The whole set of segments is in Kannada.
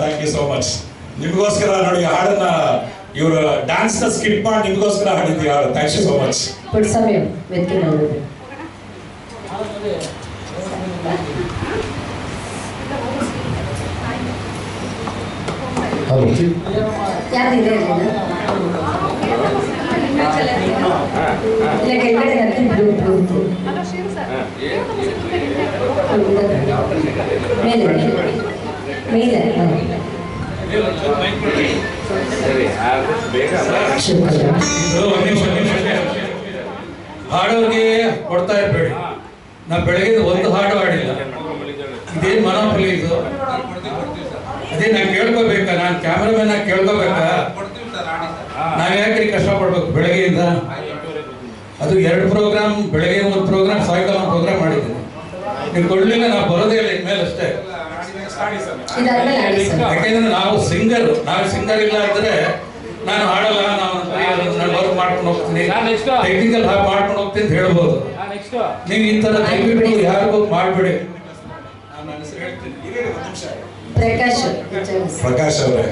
Thank you so much. ನಿಮಗೋಸ್ಕರ ನೋಡಿ ಹಾಡನ್ನ ಇವರು ಡ್ಯಾನ್ಸ್ ನ ಸ್ಕಿಪ್ ಮಾಡಿ ನಿಮಗೋಸ್ಕರ ಹಾಡಿದ್ವಿ ಹಾಡು. Thank you so much. ಹಾಡೋರಿಗೆ ಕೊಡ್ತಾ ಇರ್ಬೇಡಿ. ನಾ ಬೆಳಗ್ಗೆ ಒಂದು ಹಾಡು ಹಾಡಿಲ್ಲ. ಇದೇನು ಮನೋಫಲಿ ಇದು? ಅದೇ ನಾನು ಕೇಳ್ಕೋಬೇಕಾ? ನಾನು ಕ್ಯಾಮ್ರಾಮನ್ ಆಗಿ ಕೇಳ್ಕೋಬೇಕಾ? ನಾವ್ ಯಾಕ್ರಿ ಕಷ್ಟಪಡ್ಬೇಕು ಬೆಳಗ್ಗೆಯಿಂದ? ಅದು 2 ಪ್ರೋಗ್ರಾಮ್, ಬೆಳಗ್ಗೆ ಒಂದು ಪ್ರೋಗ್ರಾಮ್, ಸಾಯಂಕಾಲ ಒಂದು ಪ್ರೋಗ್ರಾಮ್ ಮಾಡಿದ್ದೀನಿ. ನೀವು ಕೊಡ್ಲಿಲ್ಲ, ನಾವು ಬರೋದೇ ಇಲ್ಲ ಇನ್ಮೇಲೆ ಅಷ್ಟೇ. ಯಾಕೆಂದ್ರೆ ನಾವು ಸಿಂಗರ್ ಇಲ್ಲ ಅಂದ್ರೆ ನಾನು ಹಾಡಲ್ಲ, ನಾನು ವರ್ಕ್ ಮಾಡ್ಕೊಂಡು ಹೋಗ್ತೀನಿ, ಟೆಕ್ನಿಕಲ್ ಮಾಡ್ಕೊಂಡು ಹೋಗ್ತೀನಿ ಅಂತ ಹೇಳ್ಬೋದು. ನೀವು ಈ ತರ ದಯವಿಟ್ಟು ಯಾರಿಗೂ ಮಾಡ್ಬೇಡಿ. ಪ್ರಕಾಶ್ ಅವರೇ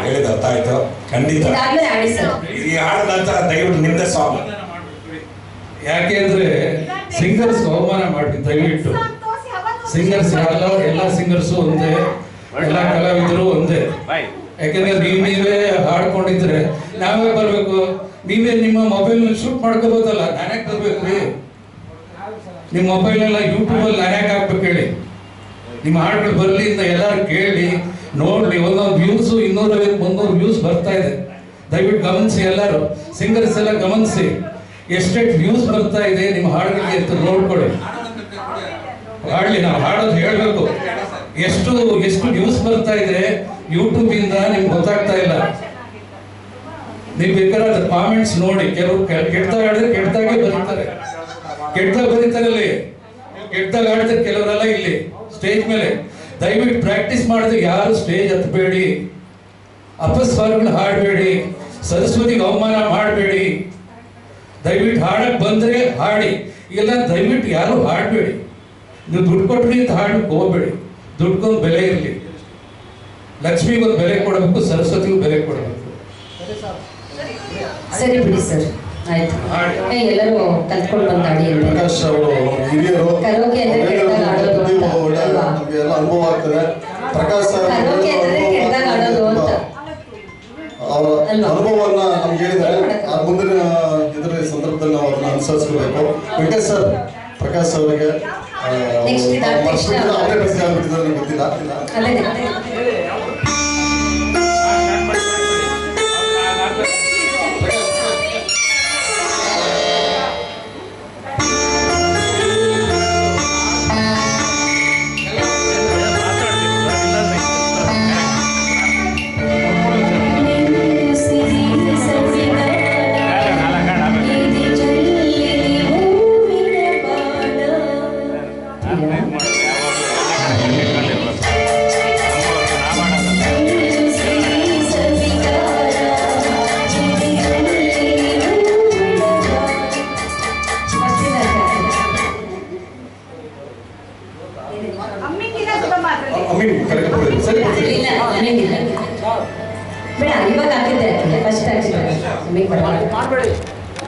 ಹೇಳಿದ ಅರ್ಥ ಆಯ್ತು. ಖಂಡಿತ ಈ ಹಾಡಿದ ನಂತರ ದಯವಿಟ್ಟು ನಿಮ್ದೇ ಸಾಂಗ್. ಯಾಕೆಂದ್ರೆ ಸಿಂಗರ್ಸ್ ಅವಮಾನ ಮಾಡಿ ದಯವಿಟ್ಟು. ಸಿಂಗರ್ಸ್ ಎಲ್ಲ ಸಿಂಗರ್ಸು ಒಂದೇ, ಎಲ್ಲ ಕಲಾವಿದರು ಒಂದೇ. ಯಾಕೆಂದ್ರೆ ನೀವೇ ಹಾಡ್ಕೊಂಡಿದ್ರೆ ನಾವೇ ಬರ್ಬೇಕು. ನೀವೇ ನಿಮ್ಮ ಮೊಬೈಲ್ ಶೂಟ್ ಮಾಡ್ಕೋಬಹುದಲ್ಲ, ನಾನ್ಯಾಕೆ ಬರ್ಬೇಕ್ರಿ? ನಿಮ್ಮ ಮೊಬೈಲ್ ಎಲ್ಲ ಯೂಟ್ಯೂಬ್ ಅಲ್ಲಿ ನಾನ್ಯಾಕೆ ಹಾಕ್ಬೇಕು ಹೇಳಿ? ನಿಮ್ಮ ಹಾಡುಗಳು ಬರ್ಲಿ ಅಂತ ಎಲ್ಲರೂ ಕೇಳಿ ನೋಡ್ಲಿ. ಒಂದೊಂದು ವ್ಯೂಸ್ 250-300 ವ್ಯೂಸ್ ಬರ್ತಾ ಇದೆ. ದಯವಿಟ್ಟು ಗಮನಿಸಿ, ಎಲ್ಲರೂ ಸಿಂಗರ್ಸ್ ಎಲ್ಲ ಗಮನಿಸಿ ಎಷ್ಟೆಷ್ಟು ವ್ಯೂಸ್ ಬರ್ತಾ ಇದೆ ನಿಮ್ಮ ಹಾಡುಗಳಿಗೆ ಅಂತ ನೋಡ್ಕೊಳ್ಳಿ. ಹಾಡ್ಲಿ, ನಾವು ಹಾಡೋದು ಹೇಳ್ಬೇಕು. ಎಷ್ಟು ನ್ಯೂಸ್ ಬರ್ತಾ ಇದೆ ಯೂಟ್ಯೂಬ್ ಇಂದ ನಿಮ್ಗೆ ಗೊತ್ತಾಗ್ತಾ ಇಲ್ಲ. ನೀವು ಬೇಕಾದ್ರೆ ಅದ್ರ ಕಾಮೆಂಟ್ಸ್ ನೋಡಿ. ಕೆಲವರು ಕೆಟ್ಟದಾಗ ಆಡಿದ್ರೆ ಕೆಟ್ಟದಾಗೆ ಬರೀತಾರೆ, ಕೆಟ್ಟದಾಗ ಬರೀತಾರೆ ಅಲ್ಲಿ, ಕೆಟ್ಟದಾಗ ಆಡಿದ್ರೆ ಕೆಲವರೆಲ್ಲ ಇಲ್ಲಿ ಸ್ಟೇಜ್ ಮೇಲೆ. ದಯವಿಟ್ಟು ಪ್ರಾಕ್ಟೀಸ್ ಮಾಡಿದ್ರೆ ಯಾರು ಸ್ಟೇಜ್ ಹತ್ತಬೇಡಿ, ಅಪಸ್ವರಗಳು ಹಾಡಬೇಡಿ, ಸರಸ್ವತಿಗೆ ಅವಮಾನ ಮಾಡಬೇಡಿ. ದಯವಿಟ್ಟು ಹಾಡಕ್ ಬಂದ್ರೆ ಹಾಡಿ, ಇಲ್ಲ ದಯವಿಟ್ಟು ಯಾರು ಹಾಡಬೇಡಿ. ನೀವು ದುಡ್ಡು ಕೊಟ್ರಿ ಅಂತ ಹಾಡಕ್ಕೆ ಹೋಗ್ಬೇಡಿ. ದುಡ್ಕೊಂದು ಬೆಲೆ ಇರಲಿ. ಲಕ್ಷ್ಮಿಗೊಂದು ಬೆಲೆ ಕೊಡಬೇಕು, ಸರಸ್ವತಿಗೂ ಬೆಲೆ ಕೊಡಬೇಕು. ಸರಿ ಬಿಡಿ ಸರ್, ಆಯ್ತು. ಎಲ್ಲರೂ ಕಲ್ತ್ಕೊಂಡು ಬಂದು ಆಡಿ. ಪ್ರಕಾಶ್ ಅವರು ಹಿರಿಯರು, ಕರೋಕೆ ಅಂದ್ರೆ ಕೆಟ್ಟದಾಗ ಆಡೋದು ಅಂತ ಅಲ್ವಾ? ನಮಗೆಲ್ಲ ಅನುಭವ ಆಗ್ತದೆ. ಪ್ರಕಾಶ್ ಕರೋಕೆ ಅಂದ್ರೆ ಕೆಟ್ಟದಾಗ ಆಡೋದು ಅಂತ ಅವರ ಅನುಭವವನ್ನ ನಮ್ಗೆ ಹೇಳಿದ್ದಾರೆ. ಮುಂದಿನ ಇದರ ಸಂದರ್ಭದಲ್ಲಿ ನಾವು ಅದನ್ನ ಅನುಸರಿಸಬೇಕು. ವೆಂಕಟೇಶ್ ಸರ್, ಪ್ರಕಾಶ್ ಅವರಿಗೆ ಗೊತ್ತಿಲ್ಲ. ಬೇಡ, ಇವಾಗ ಹಾಕಿದ್ದೆ, ಫಸ್ಟ್ ಹಾಕಿದ್ದೆ.